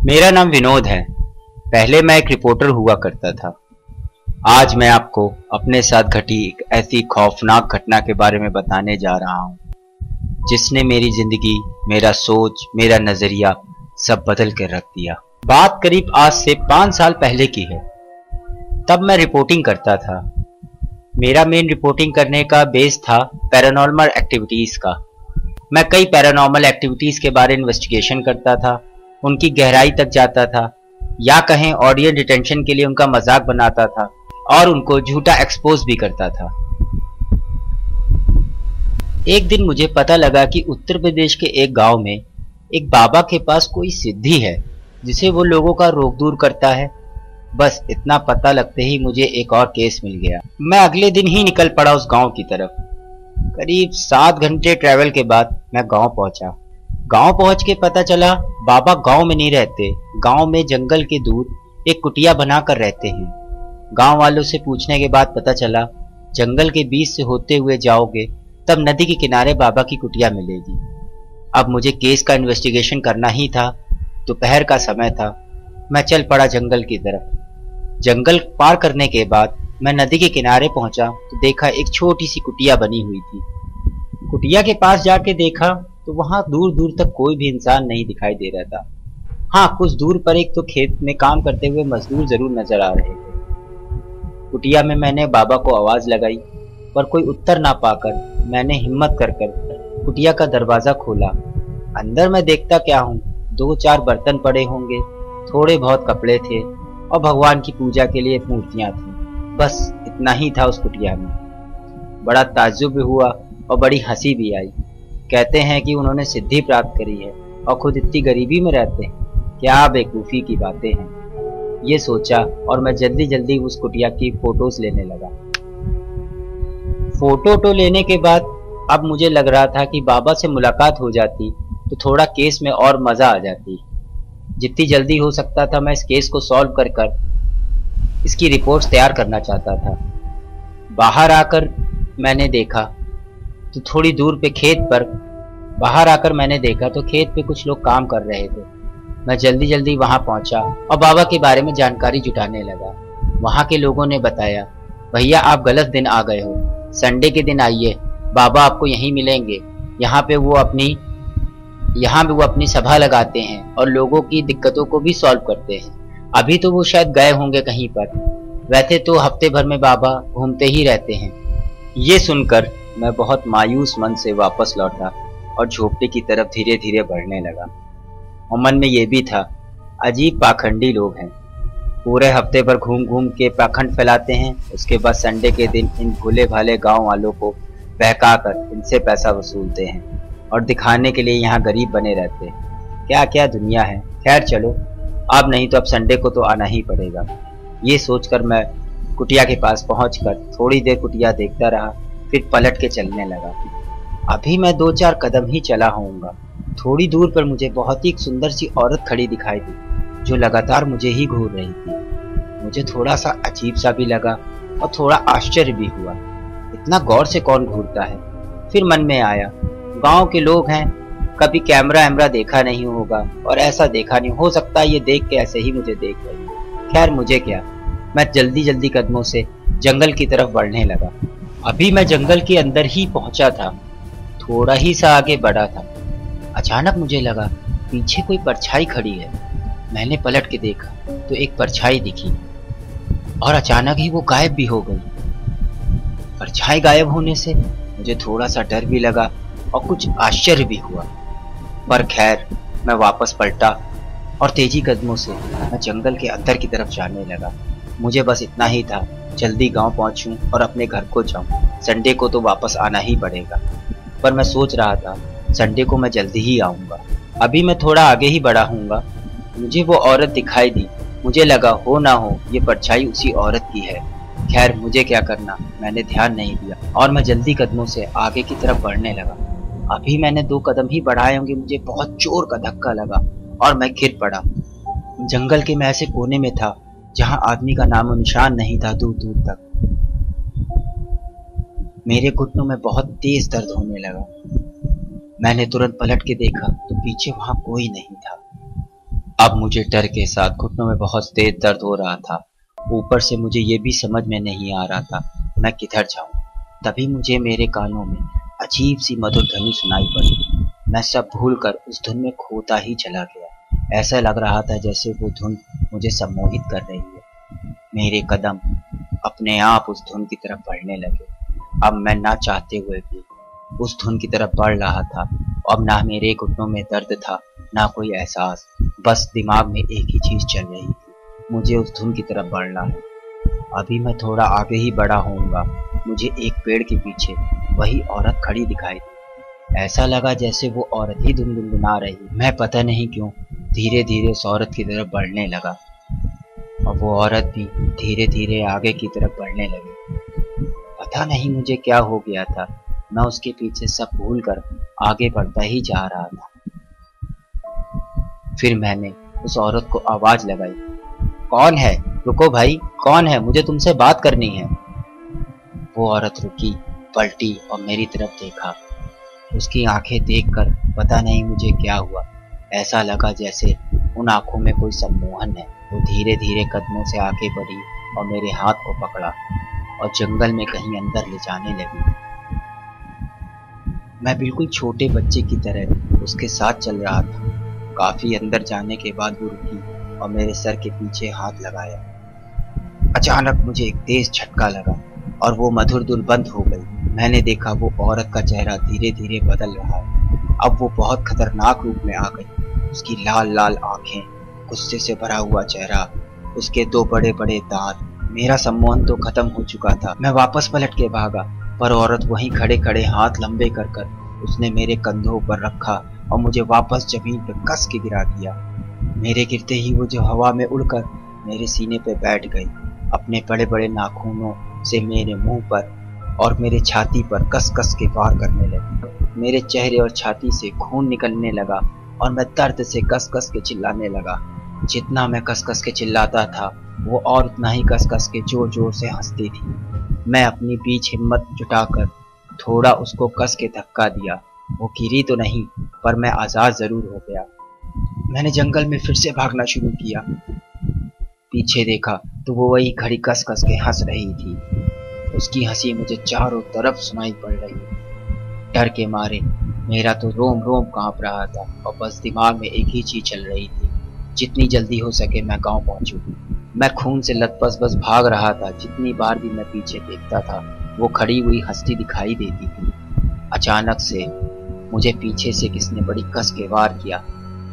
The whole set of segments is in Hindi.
मेरा नाम विनोद है। पहले मैं एक रिपोर्टर हुआ करता था। आज मैं आपको अपने साथ घटी एक ऐसी खौफनाक घटना के बारे में बताने जा रहा हूं जिसने मेरी जिंदगी, मेरा सोच, मेरा नजरिया सब बदल कर रख दिया। बात करीब आज से 5 साल पहले की है। तब मैं रिपोर्टिंग करता था। मेरा मेन रिपोर्टिंग करने का बेस था पैरानॉर्मल एक्टिविटीज का। मैं कई पैरानॉर्मल एक्टिविटीज के बारे में इन्वेस्टिगेशन करता था, उनकी गहराई तक जाता था, या कहें ऑडियंस डिटेंशन के लिए उनका मजाक बनाता था और उनको झूठा एक्सपोज भी करता था। एक दिन मुझे पता लगा कि उत्तर प्रदेश के एक गांव में एक बाबा के पास कोई सिद्धि है जिसे वो लोगों का रोग दूर करता है। बस इतना पता लगते ही मुझे एक और केस मिल गया। मैं अगले दिन ही निकल पड़ा उस गांव की तरफ। करीब 7 घंटे ट्रैवल के बाद मैं गांव पहुंचा। गांव पहुंच के पता चला बाबा गांव में नहीं रहते। गांव में जंगल के दूर एक कुटिया बनाकर रहते हैं। गांव वालों से पूछने के बाद पता चला जंगल के बीच से होते हुए जाओगे तब नदी के किनारे बाबा की कुटिया मिलेगी। अब मुझे केस का इन्वेस्टिगेशन करना ही था। दोपहर का समय था। मैं चल पड़ा जंगल की तरफ। जंगल पार करने के बाद मैं नदी के किनारे पहुंचा तो देखा एक छोटी सी कुटिया बनी हुई थी। कुटिया के पास जाके देखा तो वहां दूर दूर तक कोई भी इंसान नहीं दिखाई दे रहा था। हाँ, कुछ दूर पर एक तो खेत में काम करते हुए मजदूर जरूर नजर आ रहे थे। कुटिया में मैंने बाबा को आवाज लगाई पर कोई उत्तर ना पाकर मैंने हिम्मत कर कुटिया का दरवाजा खोला। अंदर मैं देखता क्या हूँ, 2-4 बर्तन पड़े होंगे, थोड़े बहुत कपड़े थे और भगवान की पूजा के लिए मूर्तियां थी। बस इतना ही था उस कुटिया में। बड़ा ताज्जुब भी हुआ और बड़ी हंसी भी आई। कहते हैं कि उन्होंने सिद्धि प्राप्त करी है और खुद इतनी गरीबी में रहते हैं। क्या बेवकूफ़ी की बातें हैं, ये सोचा और मैं जल्दी जल्दी उस कुटिया की फोटोज लेने लगा। फोटो लेने के बाद अब मुझे लग रहा था कि बाबा से मुलाकात हो जाती तो थोड़ा केस में और मजा आ जाती। जितनी जल्दी हो सकता था मैं इस केस को सॉल्व कर इसकी रिपोर्ट्स तैयार करना चाहता था। बाहर आकर मैंने देखा तो थोड़ी दूर पे खेत पे कुछ लोग काम कर रहे थे। मैं जल्दी जल्दी वहां पहुंचा और बाबा के बारे में जानकारी जुटाने लगा। वहां के लोगों ने बताया, भैया आप गलत दिन आ गए हो, संडे के दिन आइए, बाबा आपको यहीं मिलेंगे। यहाँ पे वो अपनी सभा लगाते हैं और लोगों की दिक्कतों को भी सॉल्व करते हैं। अभी तो वो शायद गए होंगे कहीं पर, वैसे तो हफ्ते भर में बाबा घूमते ही रहते हैं। ये सुनकर मैं बहुत मायूस मन से वापस लौटा और झोपड़ी की तरफ धीरे धीरे बढ़ने लगा। और मन में ये भी था, अजीब पाखंडी लोग हैं, पूरे हफ्ते भर घूम घूम के पाखंड फैलाते हैं, उसके बाद संडे के दिन इन भोले भाले गांव वालों को बहकाकर इनसे पैसा वसूलते हैं और दिखाने के लिए यहाँ गरीब बने रहते हैं। क्या क्या दुनिया है। खैर चलो, अब नहीं तो अब संडे को तो आना ही पड़ेगा। ये सोचकर मैं कुटिया के पास पहुंचकर थोड़ी देर कुटिया देखता रहा, फिर पलट के चलने लगा। अभी मैं 2-4 कदम ही चला होऊंगा, थोड़ी दूर पर मुझे बहुत ही सुंदर सी औरत खड़ी दिखाई दी जो लगातार मुझे ही घूर रही थी। मुझे थोड़ा सा अजीब सा भी लगा और थोड़ा आश्चर्य भी हुआ, इतना गौर से कौन घूरता है। फिर मन में आया, गांव के लोग हैं, कभी कैमरा देखा नहीं होगा और ऐसा देखा नहीं हो सकता, ये देख के ऐसे ही मुझे देख रही। खैर मुझे क्या, मैं जल्दी जल्दी कदमों से जंगल की तरफ बढ़ने लगा। अभी मैं जंगल के अंदर ही पहुंचा था, थोड़ा ही सा आगे बढ़ा था, अचानक मुझे लगा पीछे कोई परछाई खड़ी है। मैंने पलट के देखा तो एक परछाई दिखी और अचानक ही वो गायब भी हो गई। परछाई गायब होने से मुझे थोड़ा सा डर भी लगा और कुछ आश्चर्य भी हुआ, पर खैर मैं वापस पलटा और तेजी कदमों से मैं जंगल के अंदर की तरफ जाने लगा। मुझे बस इतना ही था, जल्दी गांव पहुंचूं और अपने घर को जाऊं। संडे को तो वापस आना ही पड़ेगा। पर मैं सोच रहा था संडे को मैं जल्दी ही आऊंगा। अभी मैं थोड़ा आगे ही बढ़ा हूँगा, मुझे वो औरत दिखाई दी। मुझे लगा हो ना हो ये परछाई उसी औरत की है। खैर मुझे क्या करना, मैंने ध्यान नहीं दिया और मैं जल्दी कदमों से आगे की तरफ बढ़ने लगा। अभी मैंने 2 कदम ही बढ़ाए होंगे, मुझे बहुत जोर का धक्का लगा और मैं गिर पड़ा। जंगल के मैं ऐसे कोने में था जहां आदमी का नामो निशान नहीं था दूर दूर तक। मेरे घुटनों में बहुत तेज दर्द होने लगा। मैंने तुरंत पलट के देखा तो पीछे वहां कोई नहीं था। अब मुझे डर के साथ घुटनों में बहुत तेज दर्द हो रहा था। ऊपर से मुझे ये भी समझ में नहीं आ रहा था मैं किधर जाऊं। तभी मुझे मेरे कानों में अजीब सी मधुर ध्वनि सुनाई पड़ी। मैं सब भूलकर उस धुन में खोता ही चला गया। ऐसा लग रहा था जैसे वो धुन मुझे सम्मोहित कर रही है। मेरे कदम अपने आप उस धुन की तरफ बढ़ने लगे। अब मैं ना चाहते हुए भी उस धुन की तरफ बढ़ रहा था। अब ना मेरे घुटनों में दर्द था, ना कोई एहसास। बस दिमाग में एक ही चीज चल रही थी, मुझे उस धुन की तरफ बढ़ना है। अभी मैं थोड़ा आगे ही बढ़ा होऊंगा, मुझे एक पेड़ के पीछे वही औरत खड़ी दिखाई दी। ऐसा लगा जैसे वो औरत ही धुन गुनगुना रही। मैं पता नहीं क्यों धीरे धीरे उस औरत की तरफ बढ़ने लगा और वो औरत भी धीरे धीरे आगे की तरफ बढ़ने लगी। पता नहीं मुझे क्या हो गया था, मैं उसके पीछे सब भूल कर आगे बढ़ता ही जा रहा था। फिर मैंने उस औरत को आवाज लगाई, कौन है? रुको भाई, कौन है? मुझे तुमसे बात करनी है। वो औरत रुकी, पलटी और मेरी तरफ देखा। उसकी आंखें देखकर पता नहीं मुझे क्या हुआ, ऐसा लगा जैसे उन आंखों में कोई सम्मोहन है। वो धीरे धीरे कदमों से आगे बढ़ी और मेरे हाथ को पकड़ा और जंगल में कहीं अंदर ले जाने लगी। मैं बिल्कुल छोटे बच्चे की तरह उसके साथ चल रहा था। काफी अंदर जाने के बाद वो रुकी और मेरे सर के पीछे हाथ लगाया। अचानक मुझे एक तेज झटका लगा और वो मधुर धुन बंद हो गई। मैंने देखा वो औरत का चेहरा धीरे धीरे बदल रहा है। अब वो बहुत खतरनाक रूप में आ गई। उसकी लाल लाल आंखें, गुस्से से भरा हुआ चेहरा, उसके दो बड़े बड़े दांत। मेरा सम्मोहन तो खत्म हो चुका था। मैं वापस पलट के भागा, पर औरत वहीं खड़े खड़े हाथ लंबे कर कर उसने मेरे कंधों पर रखा और मुझे वापस जमीन पर कस के गिरा दिया। मेरे गिरते ही वो जो हवा में उड़कर मेरे सीने पे बैठ गई। अपने बड़े बड़े नाखूनों से मेरे मुंह पर और मेरे छाती पर कस कस के वार करने लगी। मेरे चेहरे और छाती से खून निकलने लगा और मैं दर्द से कस कस के चिल्लाने लगा। जितना मैं कस कस के चिल्लाता था, वो और उतना ही कस कस के जोर जोर से हंसती थी। मैं अपनी बीच हिम्मत जुटाकर थोड़ा उसको कस के धक्का दिया। वो गिरी तो नहीं, पर मैं आजाद जरूर हो गया। मैंने जंगल में फिर से भागना शुरू किया। पीछे देखा तो वो वही खड़ी कस कस के हंस रही थी। उसकी हंसी मुझे चारों तरफ सुनाई पड़ रही। डर के मारे मेरा तो रोम रोम कांप रहा था और बस दिमाग में एक ही चीज चल रही थी, जितनी जल्दी हो सके मैं गांव पहुंचूं। मैं खून से लथपथ बस भाग रहा था। जितनी बार भी मैं पीछे देखता था, वो खड़ी हुई हंसती दिखाई देती थी। अचानक से मुझे पीछे से किसने बड़ी कस के वार किया।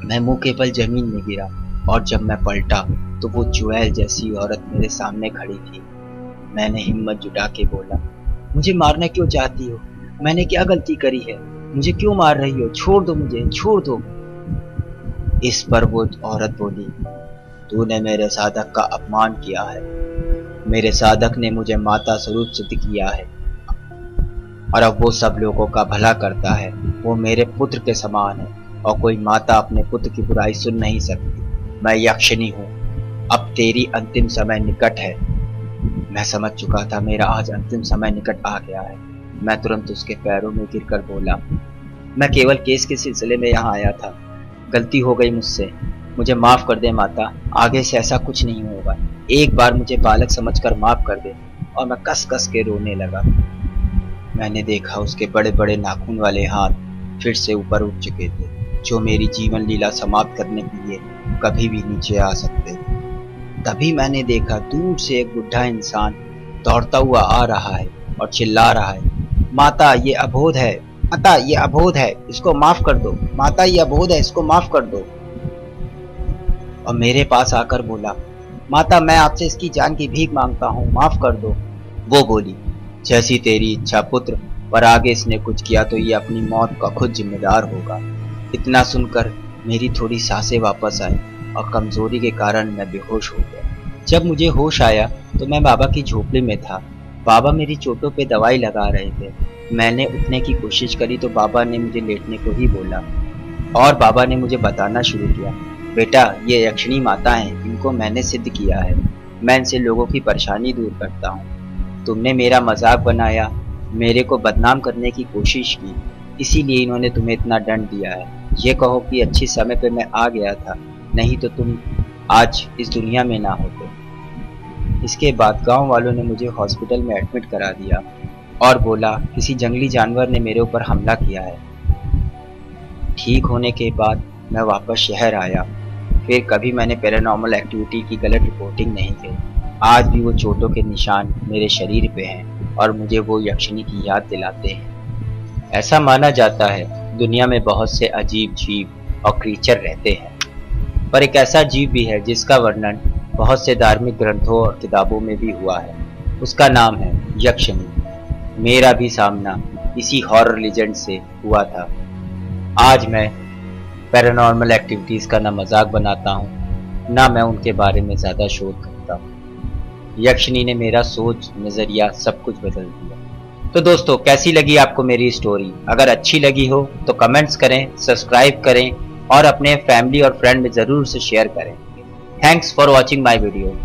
मैं मुंह के बल जमीन में गिरा और जब मैं पलटा तो वो जुएल जैसी औरत मेरे सामने खड़ी थी। मैंने हिम्मत जुटा के बोला, मुझे मारना क्यों चाहती हो? मैंने क्या गलती करी है? मुझे क्यों मार रही हो? छोड़ दो मुझे, छोड़ दो। इस पर वो औरत बोली, तूने मेरे साधक का अपमान किया है। मेरे साधक ने मुझे माता स्वरूप सिद्ध किया है और अब वो सब लोगों का भला करता है। वो मेरे पुत्र के समान है और कोई माता अपने पुत्र की बुराई सुन नहीं सकती। मैं यक्षिणी हूँ। अब तेरी अंतिम समय निकट है। मैं समझ चुका था मेरा आज अंतिम समय निकट आ गया है। मैं तुरंत उसके पैरों में गिरकर बोला, मैं केवल केस के सिलसिले में यहाँ आया था। गलती हो गई मुझसे, मुझे माफ कर दे माता। आगे से ऐसा कुछ नहीं होगा। एक बार मुझे बालक समझकर माफ कर दे। और मैं कस कस के रोने लगा। मैंने देखा उसके बड़े बड़े नाखून वाले हाथ फिर से ऊपर उठ चुके थे, जो मेरी जीवन लीला समाप्त करने के लिए कभी भी नीचे आ सकते थे। तभी मैंने देखा दूर से एक बुढ़ा इंसान दौड़ता हुआ आ रहा है और चिल्ला रहा है, माता ये अबोध है, माता ये अबोध है, इसको माफ कर दो। माता ये अबोध है, इसको माफ कर दो। और मेरे पास आकर बोला, माता मैं आपसे इसकी जान की भीख मांगता हूँ, माफ कर दो। वो बोली, जैसी तेरी इच्छा पुत्र, पर आगे इसने कुछ किया तो ये अपनी मौत का खुद जिम्मेदार होगा। इतना सुनकर मेरी थोड़ी सांसें वापस आई और कमजोरी के कारण मैं बेहोश हो गया। जब मुझे होश आया तो मैं बाबा की झोपड़ी में था। बाबा मेरी चोटों पे दवाई लगा रहे थे। मैंने उठने की कोशिश करी तो बाबा ने मुझे लेटने को ही बोला और बाबा ने मुझे बताना शुरू किया, बेटा ये यक्षिणी माता हैं, इनको मैंने सिद्ध किया है। मैं इनसे लोगों की परेशानी दूर करता हूँ। तुमने मेरा मजाक बनाया, मेरे को बदनाम करने की कोशिश की, इसीलिए इन्होंने तुम्हें इतना दंड दिया है। ये कहो कि अच्छी समय पे मैं आ गया था, नहीं तो तुम आज इस दुनिया में ना होते। इसके बाद गांव वालों ने मुझे हॉस्पिटल में एडमिट करा दिया और बोला किसी जंगली जानवर ने मेरे ऊपर हमला किया है। ठीक होने के बाद मैं वापस शहर आया। फिर कभी मैंने पैरानॉर्मल एक्टिविटी की गलत रिपोर्टिंग नहीं की। आज भी वो चोटों के निशान मेरे शरीर पे हैं और मुझे वो यक्षिणी की याद दिलाते हैं। ऐसा माना जाता है दुनिया में बहुत से अजीब जीव और क्रीचर रहते हैं, पर एक ऐसा जीव भी है जिसका वर्णन बहुत से धार्मिक ग्रंथों और किताबों में भी हुआ है। उसका नाम है यक्षिणी। मेरा भी सामना इसी हॉरर लेजेंड से हुआ था। आज मैं पैरानॉर्मल एक्टिविटीज़ का ना मजाक बनाता हूँ, ना मैं उनके बारे में ज़्यादा शोध करता हूँ। यक्षिणी ने मेरा सोच, नज़रिया सब कुछ बदल दिया। तो दोस्तों, कैसी लगी आपको मेरी स्टोरी? अगर अच्छी लगी हो तो कमेंट्स करें, सब्सक्राइब करें और अपने फैमिली और फ्रेंड में ज़रूर से शेयर करें। Thanks for watching my video.